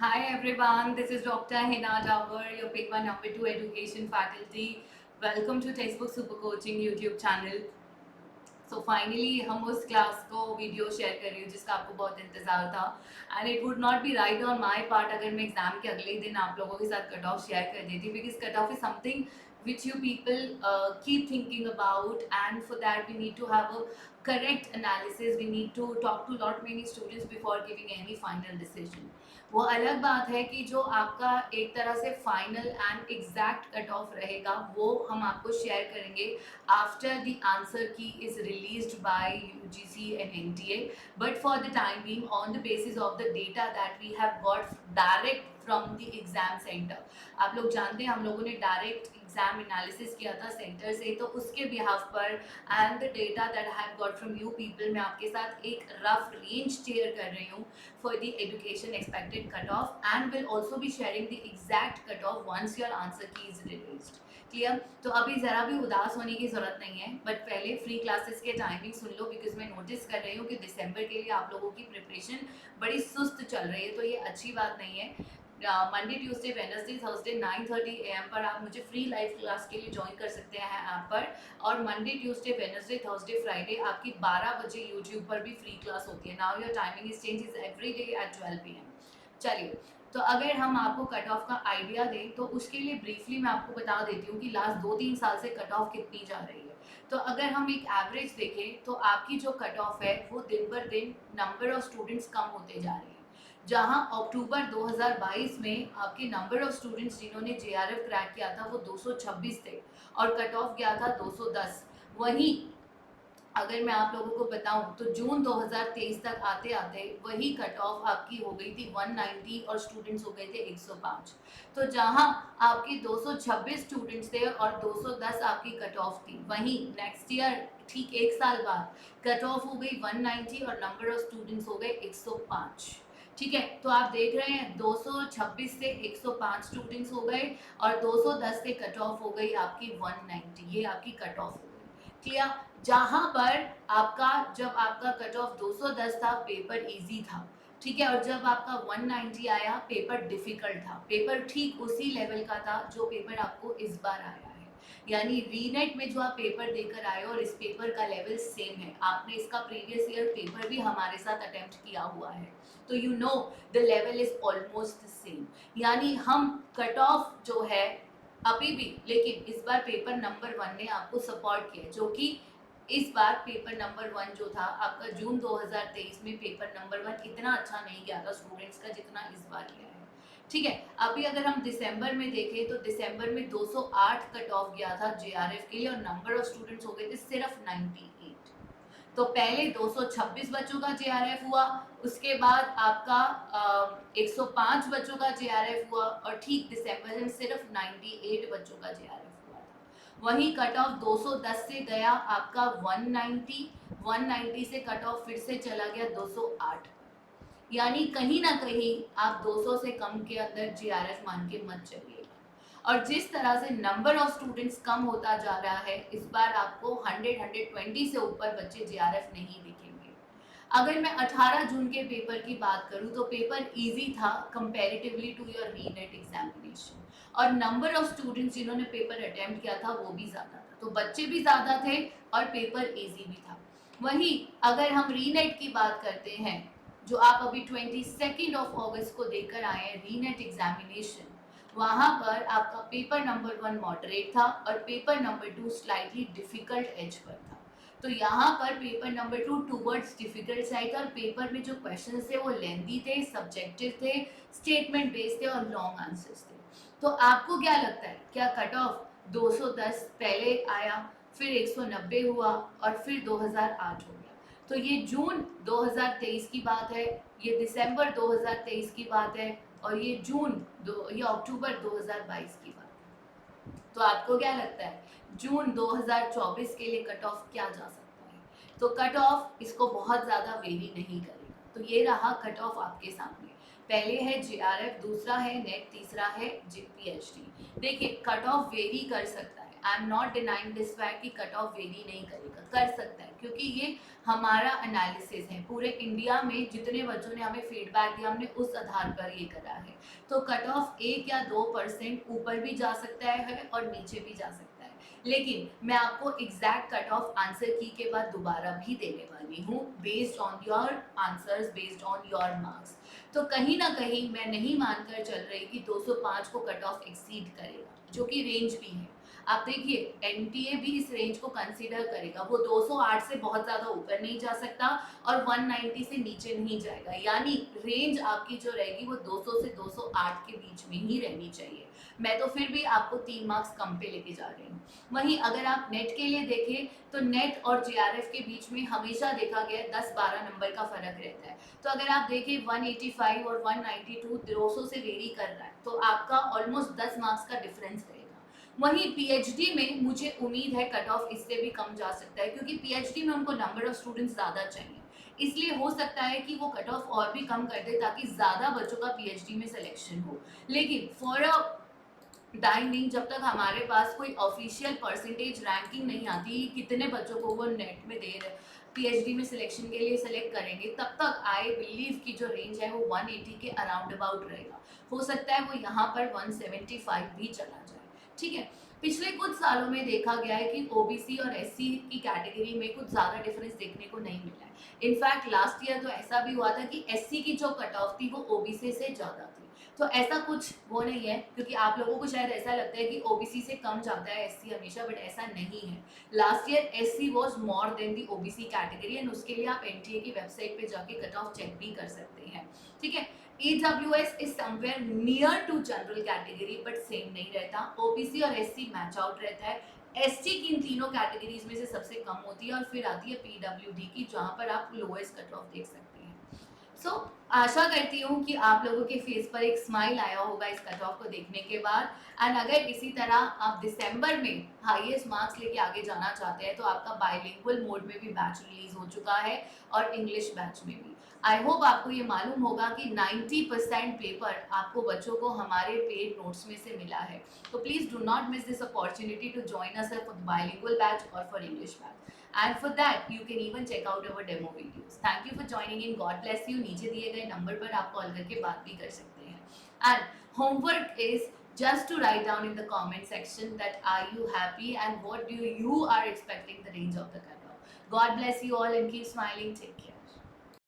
Hi everyone, this is Dr. Hina Davar, your Pick One Number 2 Education faculty. Welcome to Textbook Super Coaching YouTube channel. So finally हम उस class को video share कर रही हूँ जिसका आपको बहुत इंतजार था and it would not be right on my part अगर मैं एग्जाम के अगले दिन आप लोगों के साथ कट ऑफ शेयर कर देती because cut off is something which you people keep thinking about, and for that we need to have a correct analysis. We need to talk to lot many students before giving any final decision. वो अलग बात है कि जो आपका एक तरह से final and exact cut of रहेगा वो हम आपको शेयर करेंगे after the answer key is released by UGC and NTA, but for the time being on the basis of the data that we have got direct from the exam center. आप लोग जानते हैं हम लोगों ने direct exam analysis किया था centre से, तो उसके बिहाफ पर and the data that I have got from you people मैं आपके साथ एक रफ रेंज शेयर कर रही हूँ for the education expected cut off and will also be sharing the exact cut off once your answer key is released. Clear? तो अभी ज़रा भी उदास होने की ज़रूरत नहीं है, बट पहले फ्री क्लासेस के टाइमिंग सुन लो बिकॉज मैं नोटिस कर रही हूँ कि दिसंबर के लिए आप लोगों की प्रिपरेशन बड़ी सुस्त चल रही है, तो ये अच्छी बात नहीं है. Monday Tuesday Wednesday Thursday 9:30 AM पर आप मुझे फ्री लाइव क्लास के लिए ज्वाइन कर सकते हैं ऐप पर, और Monday Tuesday Wednesday Thursday Friday आपकी 12 बजे यूट्यूब पर भी फ्री क्लास होती है. Now your timing is change is every day at 12 PM. चलिए, तो अगर हम आपको कट ऑफ का आइडिया दें तो उसके लिए ब्रीफली मैं आपको बता देती हूँ कि लास्ट 2-3 साल से कट ऑफ कितनी जा रही है. तो अगर हम एक एवरेज देखें तो आपकी जो कट ऑफ है वो दिन बर दिन नंबर ऑफ स्टूडेंट्स कम होते जा रहे हैं. जहां अक्टूबर 2022 में आपके नंबर ऑफ स्टूडेंट्स जिन्होंने JRF क्रैक किया था वो 226 थे और कट ऑफ गया था 210. वहीं अगर मैं आप लोगों को बताऊं तो जून 2023 तक आते आते वही कट ऑफ आपकी हो गई थी 190 और स्टूडेंट्स हो गए थे 105. तो जहां आपके 226 स्टूडेंट्स थे और 210 आपकी कट ऑफ थी, वहीं नेक्स्ट ईयर ठीक एक साल बाद कट ऑफ हो गई 190 और नंबर ऑफ स्टूडेंट्स हो गए 105. ठीक है, तो आप देख रहे हैं 226 से 105 स्टूडेंट्स हो गए और 210 से कट ऑफ हो गई आपकी 190. ये आपकी कट ऑफ हो गई. क्लियर? जहां पर आपका जब आपका कट ऑफ 210 था पेपर इजी था, ठीक है, और जब आपका 190 आया पेपर डिफिकल्ट था. पेपर ठीक उसी लेवल का था जो पेपर आपको इस बार आया है. यानी रीनेट में जो आप पेपर देकर आए और इस पेपर का लेवल सेम है. आपने इसका प्रीवियस ईयर पेपर भी हमारे साथ अटेम्प्ट किया हुआ है, तो you know the level is almost same. यानी हम कट ऑफ जो है अभी भी, लेकिन इस बार पेपर नंबर 1 ने आपको सपोर्ट किया, जो कि इस बार पेपर नंबर 1 जो था आपका जून 2023 में पेपर नंबर 1 इतना अच्छा नहीं गया था स्टूडेंट्स का जितना इस बार गया है. ठीक है, अभी अगर हम दिसंबर में देखें तो दिसंबर में 208 कट ऑफ गया था JRF के लिए और नंबर ऑफ स्टूडेंट्स हो गए थे सिर्फ 98. तो पहले 226 बच्चों का JRF हुआ, उसके बाद आपका 105 बच्चों का JRF हुआ और ठीक दिसंबर में सिर्फ 98 बच्चों का JRF हुआ था. वहीं कट ऑफ 210 से गया आपका 190, 190 से कट ऑफ फिर से चला गया 208. यानी कहीं ना कहीं आप 200 से कम के अंदर JRF मान के मत चलिएगा. और जिस तरह से नंबर ऑफ स्टूडेंट्स कम होता जा रहा है, इस बार आपको 100-120 से ऊपर बच्चे JRF नहीं दिखेंगे. अगर मैं 18 जून के पेपर की बात करूं तो पेपर इजी था कंपैरेटिवली टू योर रीनेट एग्जामिनेशन, और नंबर ऑफ स्टूडेंट्स जिन्होंने पेपर अटेम्प्ट किया था वो भी ज़्यादा था, तो बच्चे भी ज़्यादा थे और पेपर इजी भी था. वहीं अगर हम रीनेट की बात करते हैं, जो आप अभी 22 अगस्त को देकर आए हैं रीनेट एग्जामिनेशन, वहां पर आपका पेपर नंबर 1 मॉडरेट था और paper number 2 slightly difficult edge पर था. तो यहाँ पर paper number 2 towards difficult side था और पेपर में जो क्वेश्चन थे वो लेंदी थे, सब्जेक्टिव थे, स्टेटमेंट बेस्ड थे और लॉन्ग आंसर्स थे. तो आपको क्या लगता है, क्या कट ऑफ 210 पहले आया, फिर 190 हुआ और फिर 2008 हो गया? तो ये जून 2023 की बात है, ये दिसंबर 2023 की बात है और ये ये अक्टूबर 2022 की बात है. तो आपको क्या लगता है जून 2024 के लिए कट ऑफ क्या जा सकता है? तो कट ऑफ इसको बहुत ज़्यादा वेरी नहीं करेगा. तो ये रहा कट ऑफ आपके सामने. पहले है JRF, दूसरा है नेट, तीसरा है PhD. देखिए कट ऑफ वेरी कर सकता है, I am not denying this fact कि कट ऑफ वेरी नहीं करेगा, कर सकता है. क्योंकि ये हमारा एनालिसिस है, पूरे इंडिया में जितने बच्चों ने हमें फीडबैक दिया हमने उस आधार पर ये करा है। तो कट ऑफ 1 या 2% ऊपर भी जा सकता है और नीचे भी जा सकता है, लेकिन मैं आपको एग्जैक्ट कट ऑफ आंसर की के बाद दोबारा भी देने वाली हूँ, based on your answers, based on your marks. तो कहीं ना कहीं मैं नहीं मानकर चल रही कि 205 को कट ऑफ एक्सीड करेगा, जो कि रेंज भी है। आप देखिए एनटीए भी इस रेंज को कंसीडर करेगा, वो 208 से बहुत ज़्यादा ऊपर नहीं जा सकता और 190 से नीचे नहीं जाएगा, यानी रेंज आपकी जो रहेगी वो 200 से 208 के बीच में ही रहनी चाहिए। मैं तो फिर भी आपको 3 मार्क्स कम पे लेके जा रही हूँ। वहीं अगर आप नेट के लिए देखें तो नेट और जेआरएफ के बीच में हमेशा देखा गया 10-12 नंबर का फर्क रहता है। तो अगर आप देखें 185 और 192 200 से वेरी कर रहा है, तो आपका ऑलमोस्ट 10 मार्क्स का डिफरेंस रहेगा। वहीं पीएचडी में मुझे उम्मीद है कट ऑफ इससे भी कम जा सकता है, क्योंकि पीएचडी में उनको नंबर ऑफ स्टूडेंट्स ज़्यादा चाहिए, इसलिए हो सकता है कि वो कट ऑफ और भी कम कर दे ताकि ज़्यादा बच्चों का पीएचडी में सिलेक्शन हो। लेकिन फॉर अ टाइम नहीं, जब तक हमारे पास कोई ऑफिशियल परसेंटेज रैंकिंग नहीं आती कितने बच्चों को वो नेट में दे रहे पीएचडी में सिलेक्शन के लिए सेलेक्ट करेंगे, तब तक आई बिलीव की जो रेंज है वो 180 के अराउंड अबाउट रहेगा। हो सकता है वो यहाँ पर 175 भी चला जाए। ठीक है, पिछले कुछ सालों में देखा गया है कि ओबीसी और एससी की कैटेगरी में कुछ ज़्यादा डिफरेंस देखने को नहीं मिला है। इनफैक्ट लास्ट ईयर तो ऐसा भी हुआ था कि एससी की जो कट ऑफ थी वो ओबीसी से ज़्यादा थी। तो ऐसा कुछ वो नहीं है, क्योंकि आप लोगों को शायद ऐसा लगता है कि ओबीसी से कम जाता है एससी हमेशा, बट ऐसा नहीं है। Last year SC was more than the OBC category, and उसके लिए आप एनटीए की वेबसाइट पे जाके कट ऑफ चेक भी कर सकते हैं। ठीक है, EWS is somewhere near to general category but same नहीं रहता, ओबीसी और एससी मैच आउट रहता है। एसटी की इन तीनों कैटेगरीज में से सबसे कम होती है और फिर आती है पीडब्ल्यूडी की, जहां पर आप लोएस्ट कट ऑफ देख सकते हैं। सो आशा करती हूँ कि आप लोगों के फेस पर एक स्माइल आया होगा इस कट ऑफ को देखने के बाद। एंड अगर इसी तरह आप दिसंबर में हाईएस्ट मार्क्स लेके आगे जाना चाहते हैं तो आपका बाइलिंगुअल मोड में भी बैच रिलीज हो चुका है और इंग्लिश बैच में भी। आई होप आपको ये मालूम होगा कि 90% पेपर आपको बच्चों को हमारे पेड नोट्स में से मिला है। तो please do not miss this opportunity to join us for bilingual batch और for English batch. And for that, you can even check out our demo videos. Thank you for joining in. God bless you. नीचे दिए गए number पर आप call करके बात भी कर सकते हैं. And homework is just to write down in the comment section that are you happy and what do you are expecting the range of the cutoff. God bless you all and keep smiling. Take care.